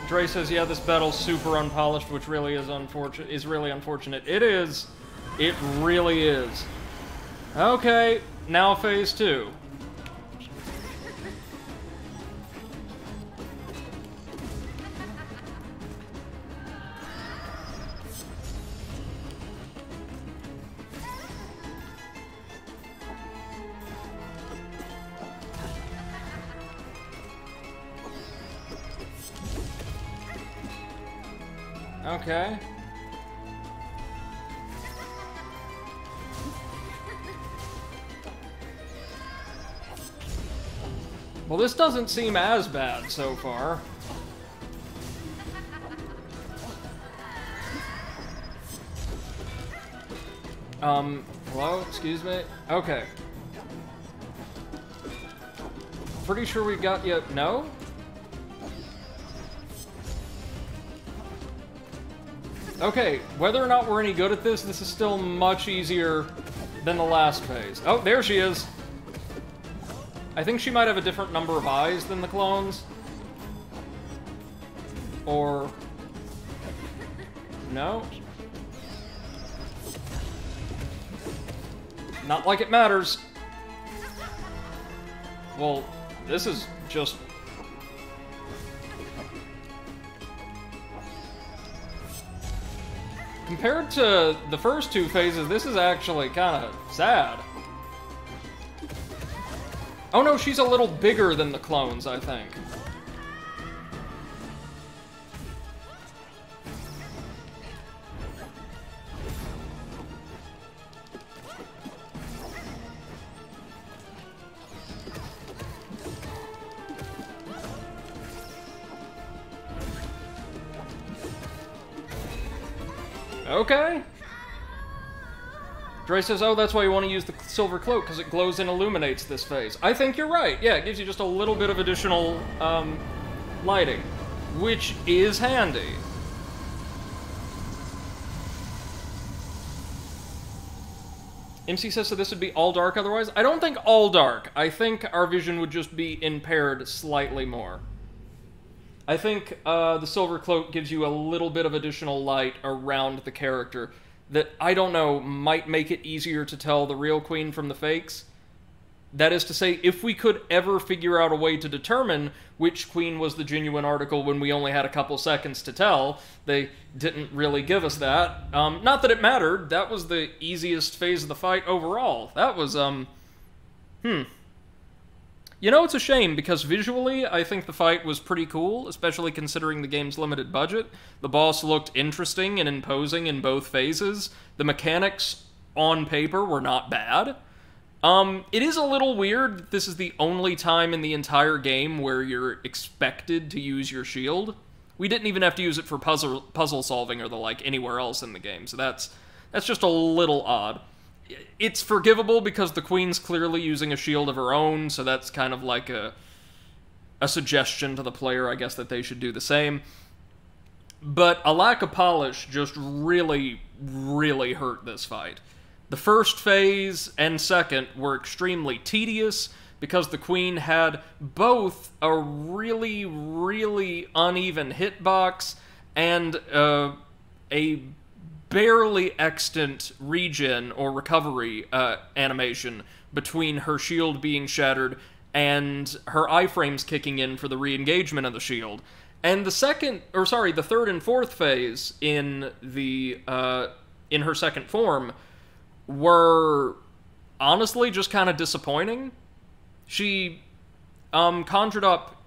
Dre says, yeah, this battle's super unpolished, which really is really unfortunate. It is. It really is. Okay, now phase 2. Okay. Well, this doesn't seem as bad so far. Hello? Excuse me? Okay. Pretty sure we got you. No? Okay, whether or not we're any good at this, this is still much easier than the last phase. Oh, there she is. I think she might have a different number of eyes than the clones. Or... no? Not like it matters. Well, this is just... compared to the first two phases, this is actually kind of sad. Oh no, she's a little bigger than the clones, I think. Okay. Dre says, oh, that's why you want to use the silver cloak, because it glows and illuminates this phase. I think you're right. Yeah, it gives you just a little bit of additional lighting, which is handy. MC says, so this would be all dark otherwise? I don't think all dark. I think our vision would just be impaired slightly more. I think the silver cloak gives you a little bit of additional light around the character that, I don't know, might make it easier to tell the real queen from the fakes. That is to say, if we could ever figure out a way to determine which queen was the genuine article when we only had a couple seconds to tell, they didn't really give us that. Not that it mattered, that was the easiest phase of the fight overall. That was, You know, it's a shame, because visually, I think the fight was pretty cool, especially considering the game's limited budget. The boss looked interesting and imposing in both phases. The mechanics, on paper, were not bad. It is a little weird that this is the only time in the entire game where you're expected to use your shield. We didn't even have to use it for puzzle solving or the like anywhere else in the game, so that's just a little odd. It's forgivable because the queen's clearly using a shield of her own, so that's kind of like a suggestion to the player, I guess, that they should do the same. But a lack of polish just really, really hurt this fight. The first phase and second were extremely tedious because the queen had both a really, really uneven hitbox and a barely extant regen or recovery animation between her shield being shattered and her iframes kicking in for the re-engagement of the shield. And the third and fourth phase in her second form were honestly just kind of disappointing. She conjured up,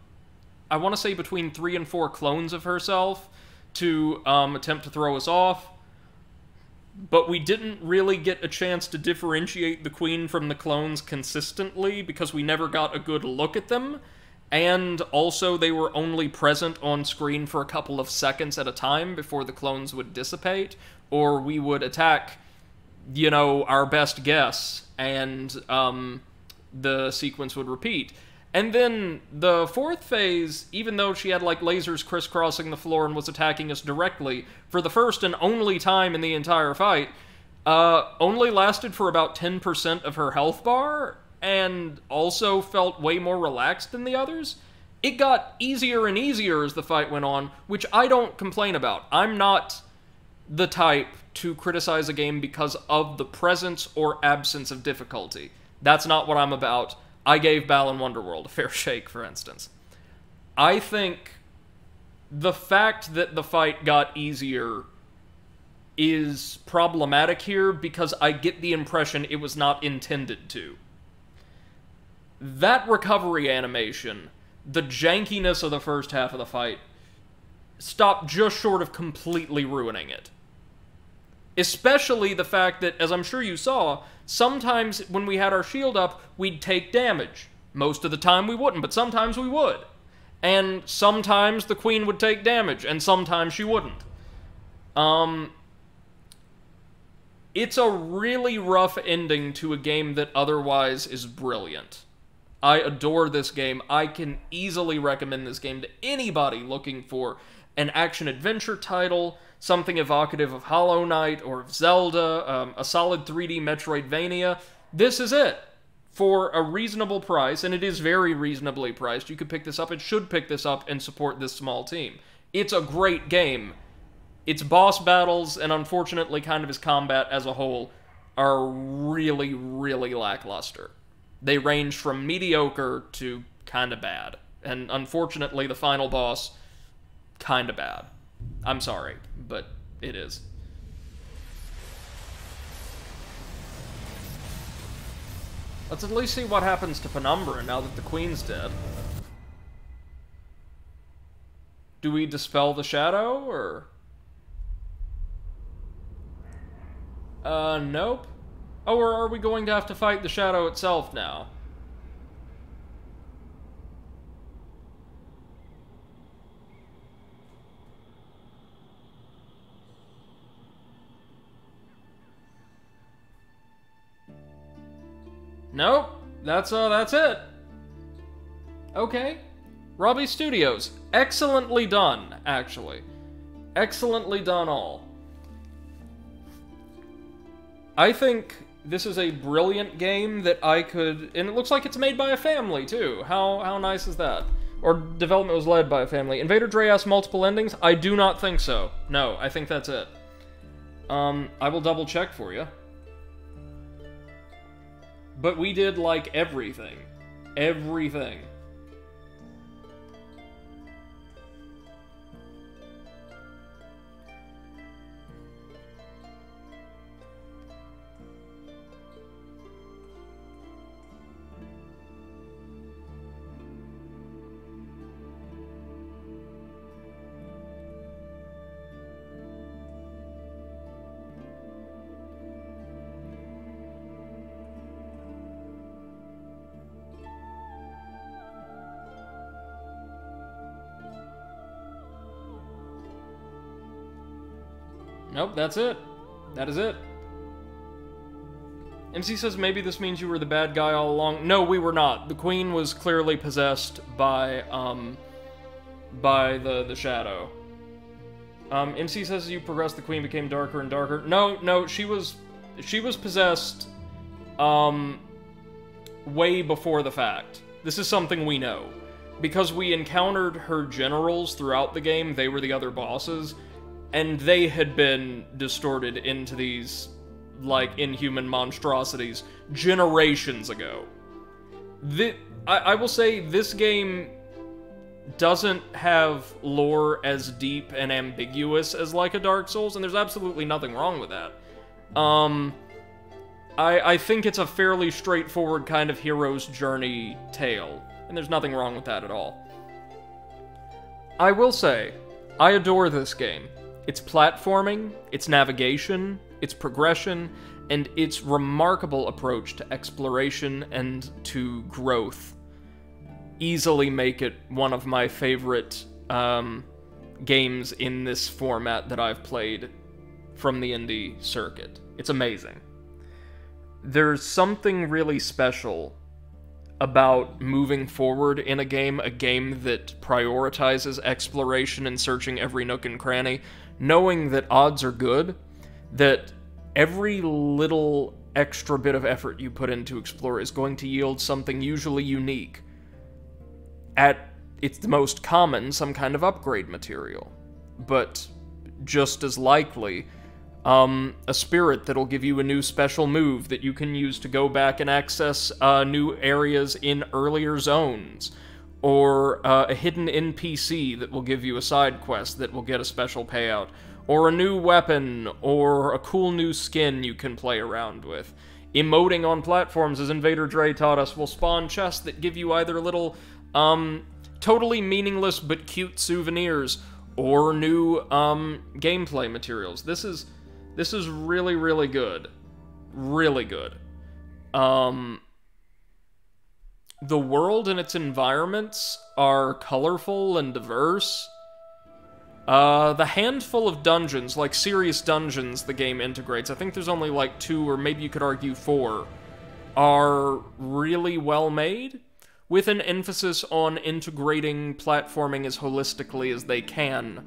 I want to say, between 3 and 4 clones of herself to attempt to throw us off. But we didn't really get a chance to differentiate the queen from the clones consistently because we never got a good look at them. And also, they were only present on screen for a couple of seconds at a time before the clones would dissipate, or we would attack, you know, our best guess, and the sequence would repeat. And then the fourth phase, even though she had like lasers crisscrossing the floor and was attacking us directly, for the first and only time in the entire fight, only lasted for about 10% of her health bar, and also felt way more relaxed than the others. It got easier and easier as the fight went on, which I don't complain about. I'm not the type to criticize a game because of the presence or absence of difficulty. That's not what I'm about. I gave Balan Wonderworld a fair shake, for instance. I think the fact that the fight got easier is problematic here because I get the impression it was not intended to. That recovery animation, the jankiness of the first half of the fight, stop just short of completely ruining it. Especially the fact that, as I'm sure you saw, sometimes when we had our shield up, we'd take damage. Most of the time we wouldn't, but sometimes we would. And sometimes the queen would take damage, and sometimes she wouldn't. It's a really rough ending to a game that otherwise is brilliant. I adore this game. I can easily recommend this game to anybody looking for an action-adventure title, something evocative of Hollow Knight or of Zelda, a solid 3D Metroidvania. This is it. For a reasonable price, and it is very reasonably priced. You could pick this up and should pick this up and support this small team. It's a great game. Its boss battles, and unfortunately kind of its combat as a whole, are really, really lackluster. They range from mediocre to kind of bad. And unfortunately, the final boss, kind of bad. I'm sorry, but it is. Let's at least see what happens to Penumbra now that the queen's dead. Do we dispel the shadow, or...? Nope. Oh, or are we going to have to fight the shadow itself now? Nope. That's it. Okay. Robbie Studios. Excellently done, actually. Excellently done all. I think this is a brilliant game that I could... And it looks like it's made by a family, too. How nice is that? Or development was led by a family. Invader Dre has multiple endings? I do not think so. No, I think that's it. I will double check for you. But we did, like, everything. Everything. Nope, that's it. That is it. MC says maybe this means you were the bad guy all along. No, we were not. The queen was clearly possessed by the shadow. MC says as you progressed, the queen became darker and darker. No, she was possessed, way before the fact. This is something we know. Because we encountered her generals throughout the game, they were the other bosses, and they had been distorted into these, like, inhuman monstrosities generations ago. I will say, this game doesn't have lore as deep and ambiguous as, like, a Dark Souls, and there's absolutely nothing wrong with that. I think it's a fairly straightforward kind of hero's journey tale, and there's nothing wrong with that at all. I will say, I adore this game. Its platforming, its navigation, its progression, and its remarkable approach to exploration and to growth easily make it one of my favorite games in this format that I've played from the indie circuit. It's amazing. There's something really special about moving forward in a game that prioritizes exploration and searching every nook and cranny, knowing that odds are good, that every little extra bit of effort you put into explore is going to yield something usually unique. At its most common, some kind of upgrade material. But just as likely, a spirit that'll give you a new special move that you can use to go back and access new areas in earlier zones, or a hidden NPC that will give you a side quest that will get a special payout, or a new weapon, or a cool new skin you can play around with. Emoting on platforms, as Invader Dre taught us, will spawn chests that give you either little, totally meaningless but cute souvenirs, or new gameplay materials. This is really, really good. Really good. The world and its environments are colorful and diverse. The handful of dungeons, like serious dungeons the game integrates, I think there's only like 2 or maybe you could argue 4, are really well made, with an emphasis on integrating platforming as holistically as they can,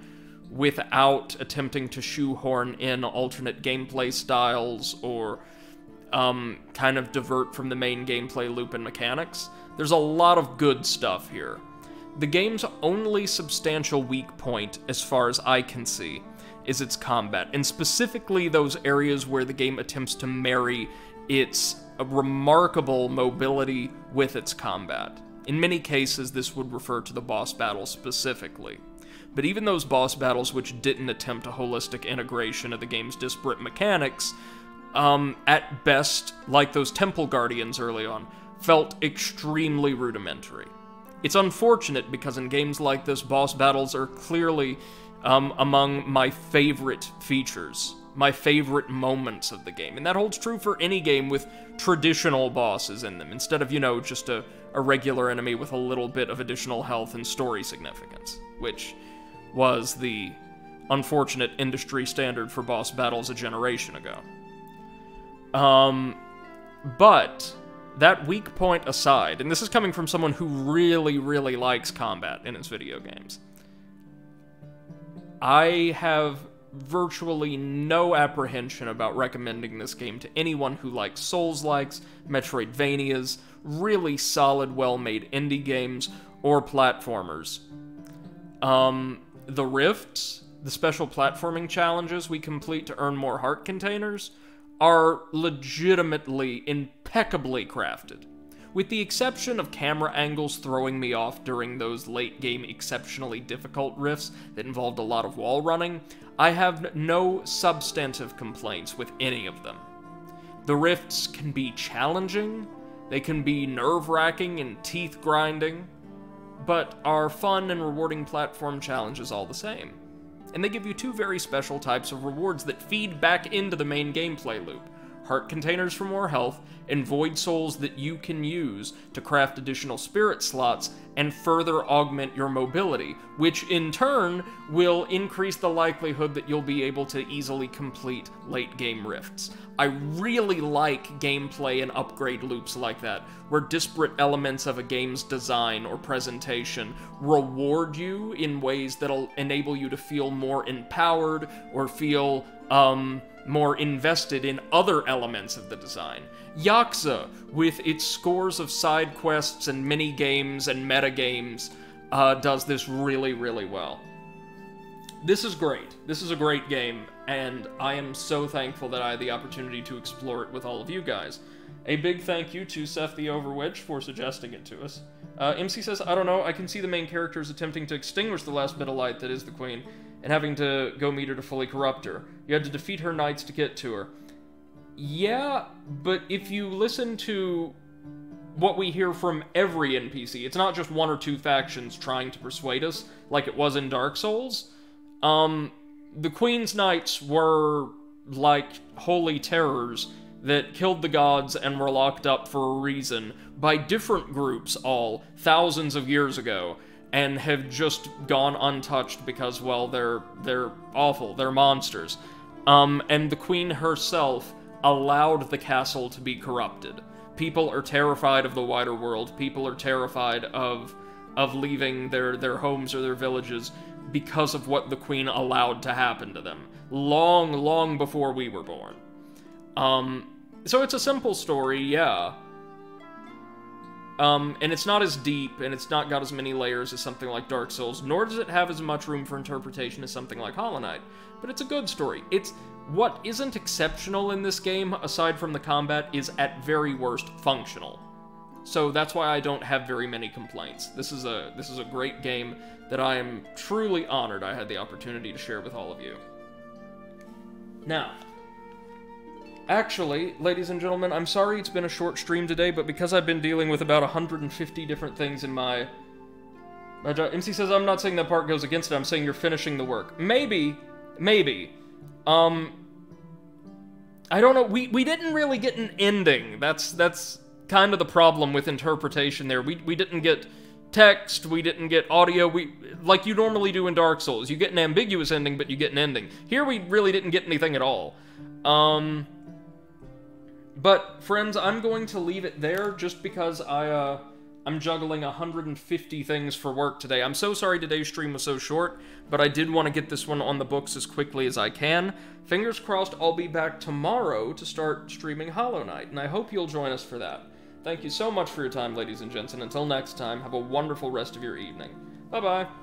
without attempting to shoehorn in alternate gameplay styles or kind of divert from the main gameplay loop and mechanics. There's a lot of good stuff here. The game's only substantial weak point, as far as I can see, is its combat, and specifically those areas where the game attempts to marry its remarkable mobility with its combat. In many cases, this would refer to the boss battles specifically. But even those boss battles which didn't attempt a holistic integration of the game's disparate mechanics, at best, like those Temple Guardians early on, felt extremely rudimentary. It's unfortunate because in games like this, boss battles are clearly among my favorite features, my favorite moments of the game. And that holds true for any game with traditional bosses in them, instead of, you know, just a regular enemy with a little bit of additional health and story significance, which was the unfortunate industry standard for boss battles a generation ago. But that weak point aside, and this is coming from someone who really, really likes combat in his video games, I have virtually no apprehension about recommending this game to anyone who likes Souls-likes, Metroidvanias, really solid, well-made indie games, or platformers. The rifts, the special platforming challenges we complete to earn more heart containers, are legitimately impeccably crafted. With the exception of camera angles throwing me off during those late-game exceptionally difficult rifts that involved a lot of wall running, I have no substantive complaints with any of them. The rifts can be challenging, they can be nerve-wracking and teeth-grinding, but are fun and rewarding platform challenges all the same. And they give you 2 very special types of rewards that feed back into the main gameplay loop: heart containers for more health, and void souls that you can use to craft additional spirit slots and further augment your mobility, which in turn will increase the likelihood that you'll be able to easily complete late-game rifts. I really like gameplay and upgrade loops like that, where disparate elements of a game's design or presentation reward you in ways that'll enable you to feel more empowered or feel, more invested in other elements of the design. Yakuza, with its scores of side quests and mini-games and meta-games, does this really, really well. This is great. This is a great game, and I am so thankful that I had the opportunity to explore it with all of you guys. A big thank you to Seth the Overwitch for suggesting it to us. MC says, I don't know, I can see the main characters attempting to extinguish the last bit of light that is the Queen, and having to go meet her to fully corrupt her. You had to defeat her knights to get to her. Yeah, but if you listen to what we hear from every NPC, it's not just 1 or 2 factions trying to persuade us, like it was in Dark Souls. The Queen's Knights were like holy terrors that killed the gods and were locked up for a reason by different groups all thousands of years ago, and have just gone untouched because, well, they're awful, they're monsters. And the Queen herself allowed the castle to be corrupted. People are terrified of the wider world, people are terrified of leaving their homes or their villages because of what the Queen allowed to happen to them, long, long before we were born. So it's a simple story, yeah. And it's not as deep, and it's not got as many layers as something like Dark Souls, nor does it have as much room for interpretation as something like Hollow Knight. But it's a good story. What isn't exceptional in this game, aside from the combat, is at very worst functional. So that's why I don't have very many complaints. This is a great game that I am truly honored I had the opportunity to share with all of you. Now, actually, ladies and gentlemen, I'm sorry it's been a short stream today, but because I've been dealing with about 150 different things in my MC says, I'm not saying that part goes against it, I'm saying you're finishing the work. Maybe. I don't know, we didn't really get an ending. That's kind of the problem with interpretation there. We didn't get text, we didn't get audio, like you normally do in Dark Souls. You get an ambiguous ending, but you get an ending. Here we really didn't get anything at all. But, friends, I'm going to leave it there just because I'm juggling 150 things for work today. I'm so sorry today's stream was so short, but I did want to get this one on the books as quickly as I can. Fingers crossed I'll be back tomorrow to start streaming Hollow Knight, and I hope you'll join us for that. Thank you so much for your time, ladies and gents, and until next time, have a wonderful rest of your evening. Bye-bye.